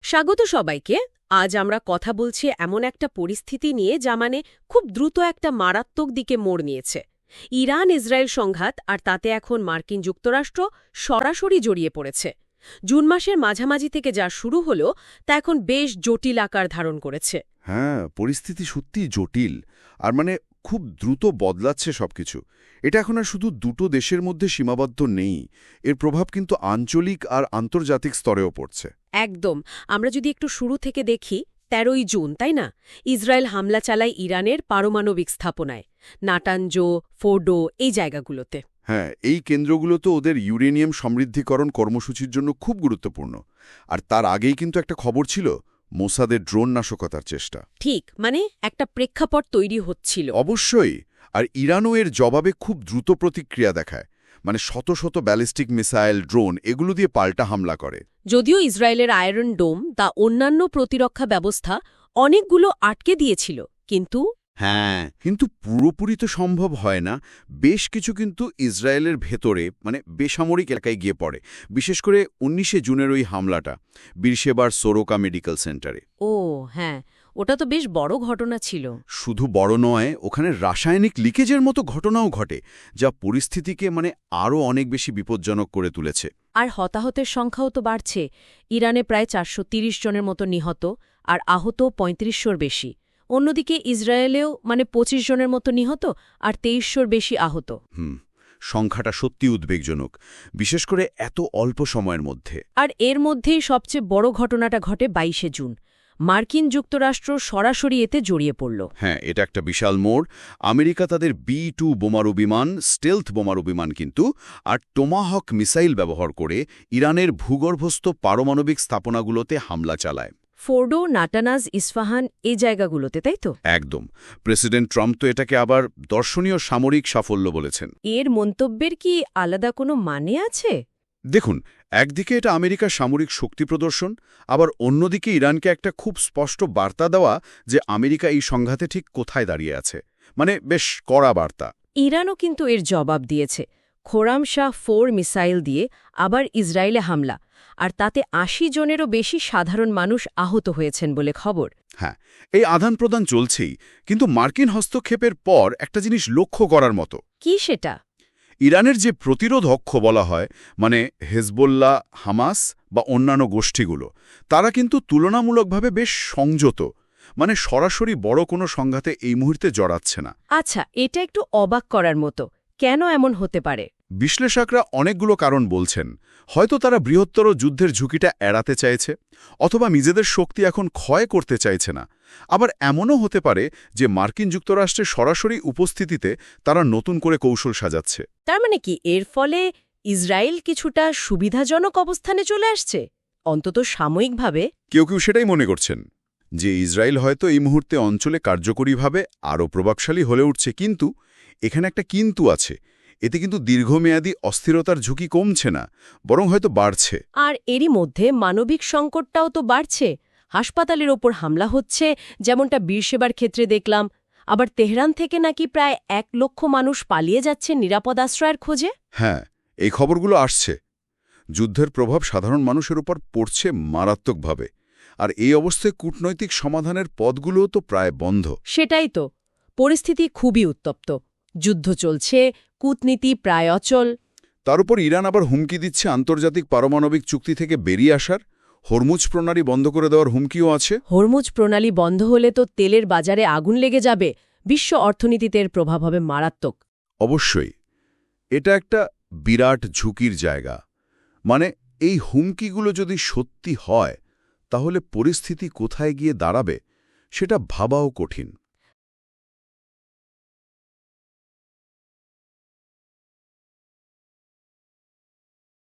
স্বাগত সবাইকে। আজ আমরা কথা বলছি এমন একটা পরিস্থিতি নিয়ে যা খুব দ্রুত একটা মারাত্মক দিকে মোড় নিয়েছে। ইরান ইসরায়েল সংঘাত, আর তাতে এখন মার্কিন যুক্তরাষ্ট্র সরাসরি জড়িয়ে পড়েছে। জুন মাসের মাঝামাঝি থেকে যা শুরু হলো তা এখন বেশ জটিল আকার ধারণ করেছে। হ্যাঁ, পরিস্থিতি সত্যিই জটিল। আর খুব দ্রুত বদলাচ্ছে সবকিছু। এটা এখন আর শুধু দুটো দেশের মধ্যে সীমাবদ্ধ নেই, এর প্রভাব কিন্তু আঞ্চলিক আর আন্তর্জাতিক স্তরেও পড়ছে। একদম। আমরা যদি একটু শুরু থেকে দেখি, ১৩ই জুন, তাই না, ইসরায়েল হামলা চালায় ইরানের পারমাণবিক স্থাপনায়, নাটানজো, ফোর্ডো, এই জায়গাগুলোতে। হ্যাঁ, এই কেন্দ্রগুলো তো ওদের ইউরেনিয়াম সমৃদ্ধিকরণ কর্মসূচির জন্য খুব গুরুত্বপূর্ণ। আর তার আগেই কিন্তু একটা খবর ছিল মোসাদের ড্রোন নাশকতার চেষ্টা। ঠিক, একটা প্রেক্ষাপট তৈরি হচ্ছিল। অবশ্যই। আর ইরানও এর জবাবে খুব দ্রুত প্রতিক্রিয়া দেখায়। শত শত ব্যালিস্টিক মিসাইল, ড্রোন এগুলো দিয়ে পাল্টা হামলা করে। যদিও ইসরায়েলের আয়রন ডোম তা অন্যান্য প্রতিরক্ষা ব্যবস্থা অনেকগুলো আটকে দিয়েছিল, কিন্তু পুরোপুরি তো সম্ভব হয় না। বেশ কিছু কিন্তু ইসরায়েলের ভেতরে বেসামরিক এলাকায় গিয়ে পড়ে। বিশেষ করে ১৯শে জুনের ওই হামলাটা বীরশেবার সোরোকা মেডিকেল সেন্টারে। ও হ্যাঁ, ওটা তো বেশ বড় ঘটনা ছিল। শুধু বড় নয়, ওখানে রাসায়নিক লিকেজের মতো ঘটনাও ঘটে, যা পরিস্থিতিকে আরও অনেক বেশি বিপজ্জনক করে তুলেছে। আর হতাহতের সংখ্যাও তো বাড়ছে। ইরানে প্রায় ৪৩০ জনের মতো নিহত, আর আহত ৩৫০০র বেশি। অন্যদিকে ইসরায়েলেও ২৫ জনের মতো নিহত আর ২৩০০র বেশি আহত। সংখ্যাটা সত্যি উদ্বেগজনক, বিশেষ করে এত অল্প সময়ের মধ্যে। আর এর মধ্যেই সবচেয়ে বড় ঘটনাটা ঘটে ২২শে জুন। মার্কিন যুক্তরাষ্ট্র সরাসরি এতে জড়িয়ে পড়ল। হ্যাঁ, এটা একটা বিশাল মোড়। আমেরিকা তাদের B-2 বোমারু বিমান, স্টেলথ বোমারু বিমান কিন্তু, আর টোমাহক মিসাইল ব্যবহার করে ইরানের ভূগর্ভস্থ পারমাণবিক স্থাপনাগুলোতে হামলা চালায়। ফোর্ডো, নাটানাজ, ইস্পাহান, এই জায়গাগুলোতে, তাই তো? একদম। প্রেসিডেন্ট ট্রাম্প তো এটাকে আবার দর্শনীয় সামরিক সাফল্য বলেছেন। এর মন্তব্যের কি আলাদা কোনো মানে আছে? দেখুন, একদিকে এটা আমেরিকার সামরিক শক্তি প্রদর্শন, আবার অন্যদিকে ইরানকে একটা খুব স্পষ্ট বার্তা দেওয়া যে আমেরিকা এই সংঘাতে ঠিক কোথায় দাঁড়িয়ে আছে। বেশ কড়া বার্তা। ইরানও কিন্তু এর জবাব দিয়েছে। খোরামশাহ 4 মিসাইল দিয়ে আবার ইসরায়েলে হামলা, আর তাতে ৮০ জনেরও বেশি সাধারণ মানুষ আহত হয়েছেন বলে খবর। হ্যাঁ, এই আদান প্রদান চলছেই, কিন্তু মার্কিন হস্তক্ষেপের পর একটা জিনিস লক্ষ্য করার মতো। কি সেটা? ইরানের যে প্রতিরোধ অক্ষ বলা হয়, হেজবোল্লাহ, হামাস বা অন্যান্য গোষ্ঠীগুলো, তারা কিন্তু তুলনামূলকভাবে বেশ সংযত। সরাসরি বড় কোনো সংঘাতে এই মুহূর্তে জড়াচ্ছে না। আচ্ছা, এটা একটু অবাক করার মতো। কেন এমন হতে পারে? বিশ্লেষকরা অনেকগুলো কারণ বলছেন। হয়তো তারা বৃহত্তর যুদ্ধের ঝুঁকিটা এড়াতে চাইছে, অথবা নিজেদের শক্তি এখন ক্ষয় করতে চাইছে না। আবার এমনও হতে পারে যে মার্কিন যুক্তরাষ্ট্রের সরাসরি উপস্থিতিতে তারা নতুন করে কৌশল সাজাচ্ছে। তার কি এর ফলে ইসরায়েল কিছুটা সুবিধাজনক অবস্থানে চলে আসছে, অন্তত সাময়িকভাবে? কেউ কেউ সেটাই মনে করছেন যে ইসরায়েল হয়তো এই মুহূর্তে অঞ্চলে কার্যকরীভাবে আরও প্রভাবশালী হলে উঠছে। কিন্তু এখানে একটা কিন্তু আছে। এতে কিন্তু দীর্ঘমেয়াদী অস্থিরতার ঝুঁকি কমছে না, বরং হয়তো বাড়ছে। আর এরই মধ্যে মানবিক সংকটটাও তো বাড়ছে। হাসপাতালের ওপর হামলা হচ্ছে, যেমনটা বীরশেবার ক্ষেত্রে দেখলাম। আবার তেহরান থেকে নাকি প্রায় ১ লক্ষ মানুষ পালিয়ে যাচ্ছে নিরাপদ আশ্রয়ের খোঁজে। হ্যাঁ, এই খবরগুলো আসছে। যুদ্ধের প্রভাব সাধারণ মানুষের উপর পড়ছে মারাত্মকভাবে। আর এই অবস্থায় কূটনৈতিক সমাধানের পথগুলোও তো প্রায় বন্ধ। সেটাই তো। পরিস্থিতি খুবই উত্তপ্ত। যুদ্ধ চলছে, কূটনীতি প্রায় অচল। তার উপর ইরান আবার হুমকি দিচ্ছে আন্তর্জাতিক পারমাণবিক চুক্তি থেকে বেরিয়ে আসার। হরমুজ প্রণালী বন্ধ করে দেওয়ার হুমকিও আছে। হরমুজ প্রণালী বন্ধ হলে তো তেলের বাজারে আগুন লেগে যাবে। বিশ্ব অর্থনীতিতে এর প্রভাব হবে মারাত্মক। অবশ্যই। এটা একটা বিরাট ঝুঁকির জায়গা। এই হুমকিগুলো যদি সত্যি হয়, তাহলে পরিস্থিতি কোথায় গিয়ে দাঁড়াবে সেটা ভাবাও কঠিন।